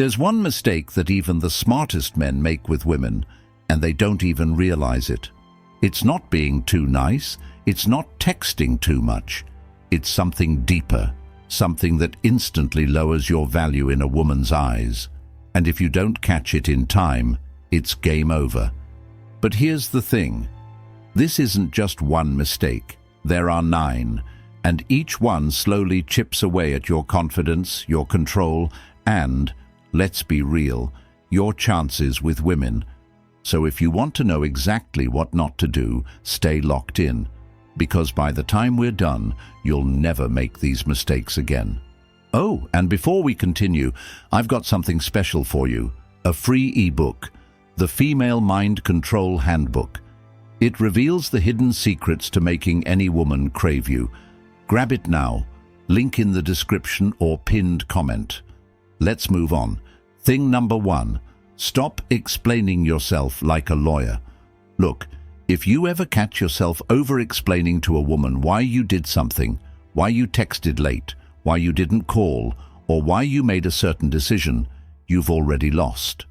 There's one mistake that even the smartest men make with women, and they don't even realize it. It's not being too nice, it's not texting too much. It's something deeper, something that instantly lowers your value in a woman's eyes. And if you don't catch it in time, it's game over. But here's the thing. This isn't just one mistake. There are 9, and each one slowly chips away at your confidence, your control, and, let's be real, your chances with women. So if you want to know exactly what not to do, stay locked in, because by the time we're done, you'll never make these mistakes again. Oh, and before we continue, I've got something special for you, a free ebook, the Female Mind Control Handbook. It reveals the hidden secrets to making any woman crave you. Grab it now, link in the description or pinned comment. Let's move on. Thing number 1, stop explaining yourself like a lawyer. Look, if you ever catch yourself over-explaining to a woman why you did something, why you texted late, why you didn't call, or why you made a certain decision, you've already lost.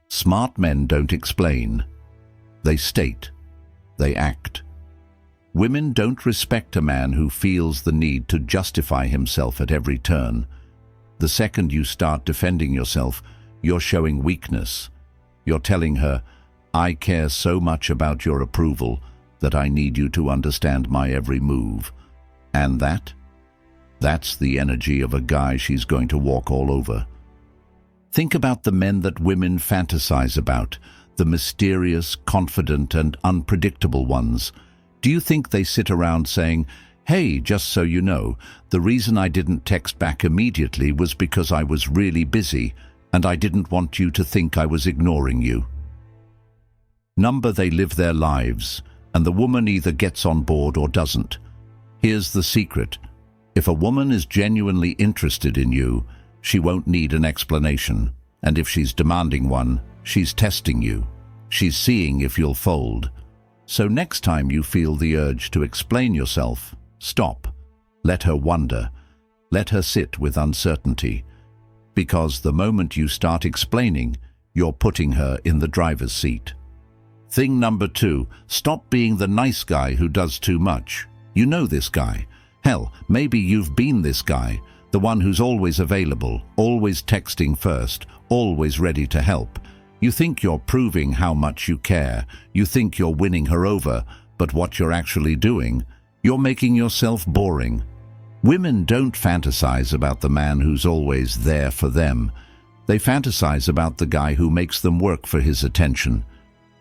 Smart men don't explain. They state. They act. Women don't respect a man who feels the need to justify himself at every turn. The second you start defending yourself, you're showing weakness. You're telling her, I care so much about your approval that I need you to understand my every move. And that's the energy of a guy she's going to walk all over. Think about the men that women fantasize about, the mysterious, confident, and unpredictable ones. Do you think they sit around saying, hey, just so you know, the reason I didn't text back immediately was because I was really busy, and I didn't want you to think I was ignoring you? They live their lives, and the woman either gets on board or doesn't. Here's the secret. If a woman is genuinely interested in you, she won't need an explanation. And if she's demanding one, she's testing you. She's seeing if you'll fold. So next time you feel the urge to explain yourself, stop. Let her wonder. Let her sit with uncertainty. Because the moment you start explaining, you're putting her in the driver's seat. Thing number 2, stop being the nice guy who does too much. You know this guy. Hell, maybe you've been this guy, the one who's always available, always texting first, always ready to help. You think you're proving how much you care. You think you're winning her over, but what you're actually doing, you're making yourself boring. Women don't fantasize about the man who's always there for them. They fantasize about the guy who makes them work for his attention.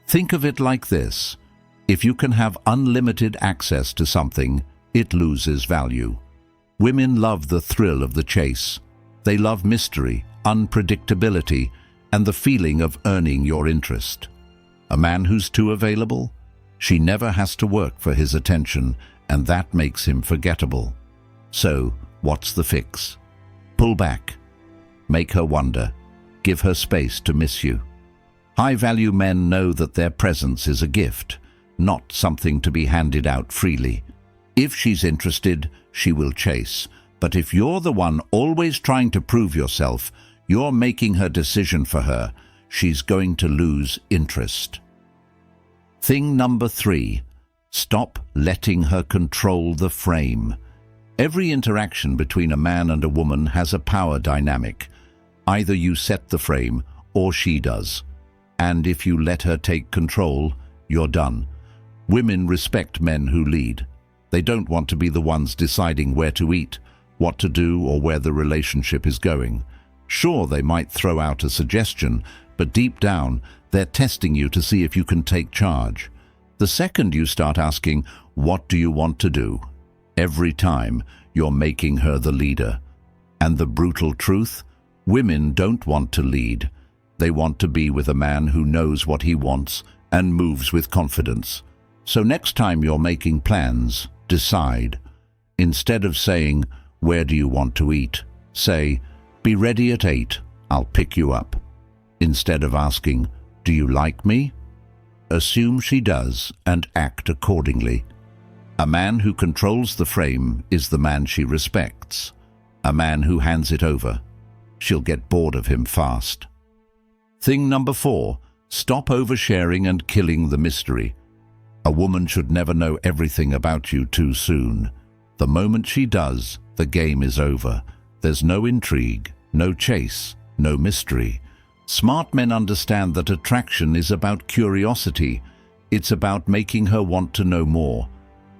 Think of it like this. If you can have unlimited access to something, it loses value. Women love the thrill of the chase. They love mystery, unpredictability, and the feeling of earning your interest. A man who's too available? She never has to work for his attention, and that makes him forgettable. So, what's the fix? Pull back. Make her wonder. Give her space to miss you. High-value men know that their presence is a gift, not something to be handed out freely. If she's interested, she will chase. But if you're the one always trying to prove yourself, you're making her decision for her, she's going to lose interest. Thing number 3, stop letting her control the frame. Every interaction between a man and a woman has a power dynamic. Either you set the frame or she does. And if you let her take control, you're done. Women respect men who lead. They don't want to be the ones deciding where to eat, what to do, or where the relationship is going. Sure, they might throw out a suggestion, but deep down, they're testing you to see if you can take charge. The second you start asking, what do you want to do? Every time, you're making her the leader. And the brutal truth? Women don't want to lead. They want to be with a man who knows what he wants and moves with confidence. So next time you're making plans, decide. Instead of saying, where do you want to eat? Say, be ready at 8, I'll pick you up. Instead of asking, do you like me? Assume she does and act accordingly. A man who controls the frame is the man she respects. A man who hands it over she'll get bored of him fast. Thing number 4, stop oversharing and killing the mystery. A woman should never know everything about you too soon. The moment she does, the game is over. There's no intrigue, no chase, no mystery. Smart men understand that attraction is about curiosity. It's about making her want to know more.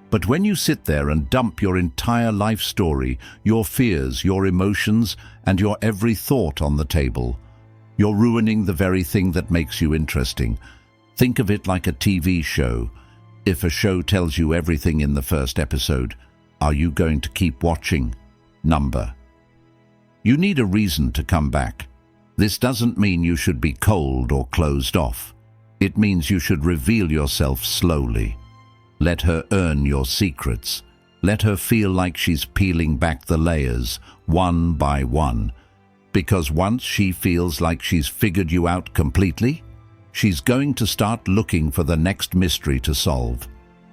But when you sit there and dump your entire life story, your fears, your emotions, and your every thought on the table, you're ruining the very thing that makes you interesting. Think of it like a TV show. If a show tells you everything in the first episode, are you going to keep watching? You need a reason to come back. This doesn't mean you should be cold or closed off. It means you should reveal yourself slowly. Let her earn your secrets. Let her feel like she's peeling back the layers, one by one. Because once she feels like she's figured you out completely, she's going to start looking for the next mystery to solve.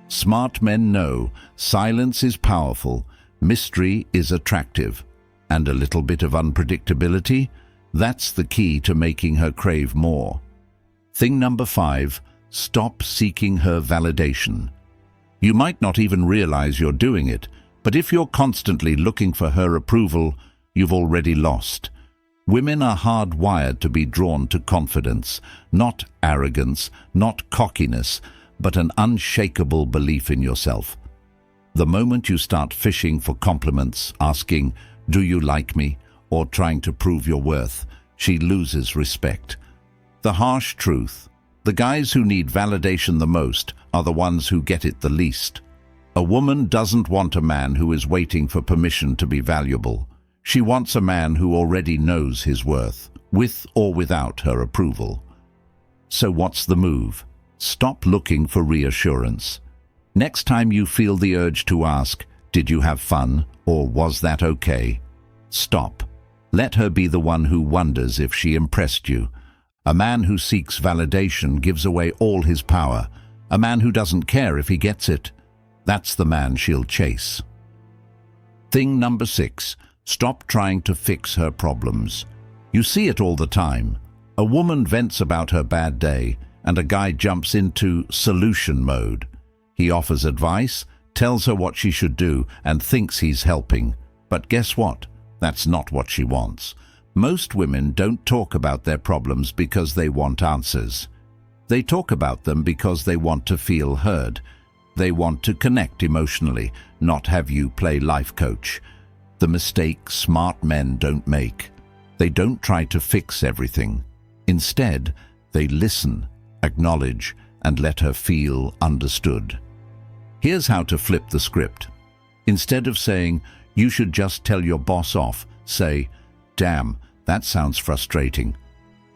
Smart men know silence is powerful, mystery is attractive, and a little bit of unpredictability, that's the key to making her crave more. Thing number 5, stop seeking her validation. You might not even realize you're doing it, but if you're constantly looking for her approval, you've already lost. Women are hardwired to be drawn to confidence, not arrogance, not cockiness, but an unshakable belief in yourself. The moment you start fishing for compliments, asking, "Do you like me?" or trying to prove your worth, she loses respect. The harsh truth: the guys who need validation the most are the ones who get it the least. A woman doesn't want a man who is waiting for permission to be valuable. She wants a man who already knows his worth, with or without her approval. So what's the move? Stop looking for reassurance. Next time you feel the urge to ask, "Did you have fun?" or "Was that okay?" Stop. Let her be the one who wonders if she impressed you. A man who seeks validation gives away all his power. A man who doesn't care if he gets it, that's the man she'll chase. Thing number 6, stop trying to fix her problems. You see it all the time. A woman vents about her bad day, and a guy jumps into solution mode. He offers advice, tells her what she should do, and thinks he's helping. But guess what? That's not what she wants. Most women don't talk about their problems because they want answers. They talk about them because they want to feel heard. They want to connect emotionally, not have you play life coach. The mistake smart men don't make. They don't try to fix everything. Instead, they listen, acknowledge, and let her feel understood. Here's how to flip the script. Instead of saying, "You should just tell your boss off," say, "Damn, that sounds frustrating."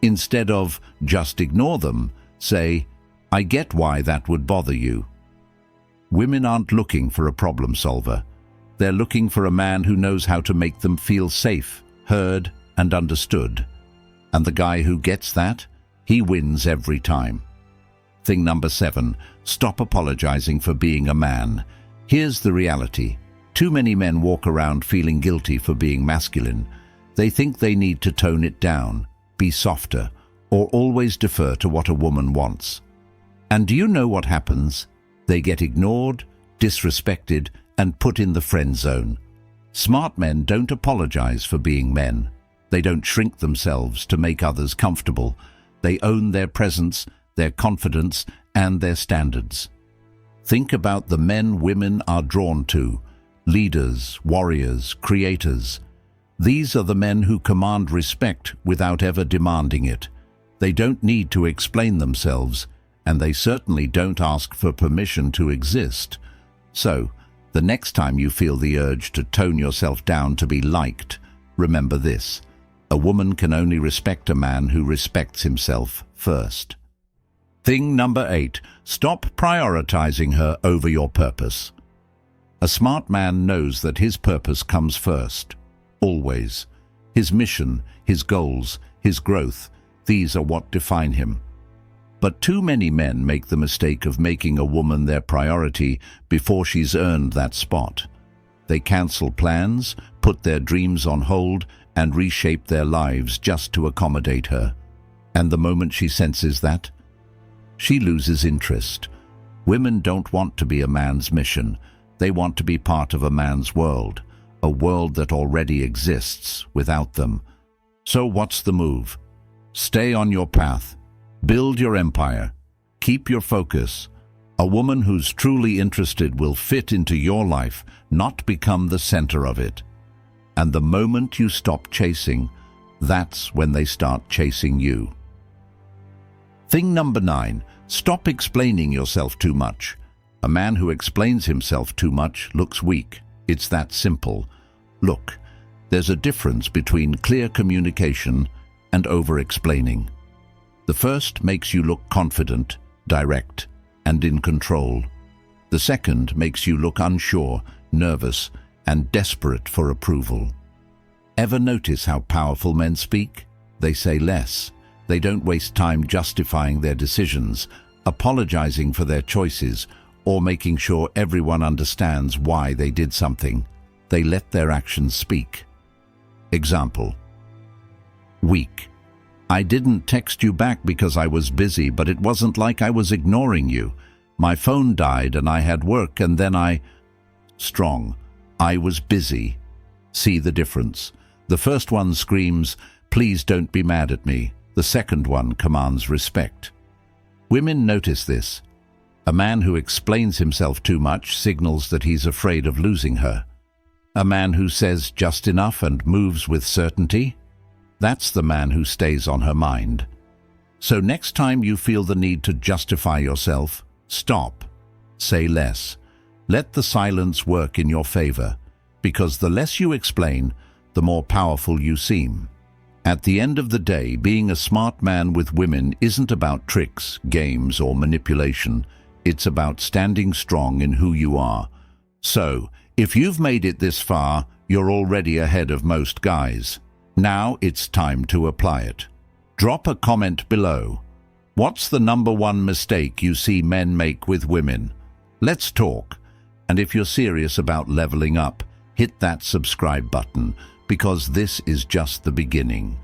Instead of "just ignore them," say, "I get why that would bother you." Women aren't looking for a problem solver. They're looking for a man who knows how to make them feel safe, heard, and understood. And the guy who gets that, he wins every time. Thing number 7, stop apologizing for being a man. Here's the reality. Too many men walk around feeling guilty for being masculine. They think they need to tone it down, be softer, or always defer to what a woman wants. And do you know what happens? They get ignored, disrespected, and put in the friend zone. Smart men don't apologize for being men. They don't shrink themselves to make others comfortable. They own their presence, their confidence, and their standards. Think about the men women are drawn to: leaders, warriors, creators. These are the men who command respect without ever demanding it. They don't need to explain themselves, and they certainly don't ask for permission to exist. So, the next time you feel the urge to tone yourself down to be liked, remember this: a woman can only respect a man who respects himself first. Thing number 8, stop prioritizing her over your purpose. A smart man knows that his purpose comes first, always. His mission, his goals, his growth, these are what define him. But too many men make the mistake of making a woman their priority before she's earned that spot. They cancel plans, put their dreams on hold, and reshape their lives just to accommodate her. And the moment she senses that, she loses interest. Women don't want to be a man's mission. They want to be part of a man's world, a world that already exists without them. So what's the move? Stay on your path. Build your empire. Keep your focus. A woman who's truly interested will fit into your life, not become the center of it. And the moment you stop chasing, that's when they start chasing you. Thing number 9, stop explaining yourself too much. A man who explains himself too much looks weak. It's that simple. Look, there's a difference between clear communication and over-explaining. The first makes you look confident, direct, and in control. The second makes you look unsure, nervous, and desperate for approval. Ever notice how powerful men speak? They say less. They don't waste time justifying their decisions, apologizing for their choices, or making sure everyone understands why they did something. They let their actions speak. Example. Weak. I didn't text you back because I was busy, but it wasn't like I was ignoring you. My phone died and I had work and then Strong. I was busy. See the difference? The first one screams, "Please don't be mad at me." The second one commands respect. Women notice this. A man who explains himself too much signals that he's afraid of losing her. A man who says just enough and moves with certainty, that's the man who stays on her mind. So next time you feel the need to justify yourself, stop. Say less. Let the silence work in your favor, because the less you explain, the more powerful you seem. At the end of the day, being a smart man with women isn't about tricks, games, or manipulation. It's about standing strong in who you are. So, if you've made it this far, you're already ahead of most guys. Now it's time to apply it. Drop a comment below. What's the #1 mistake you see men make with women? Let's talk. And if you're serious about leveling up, hit that subscribe button, because this is just the beginning.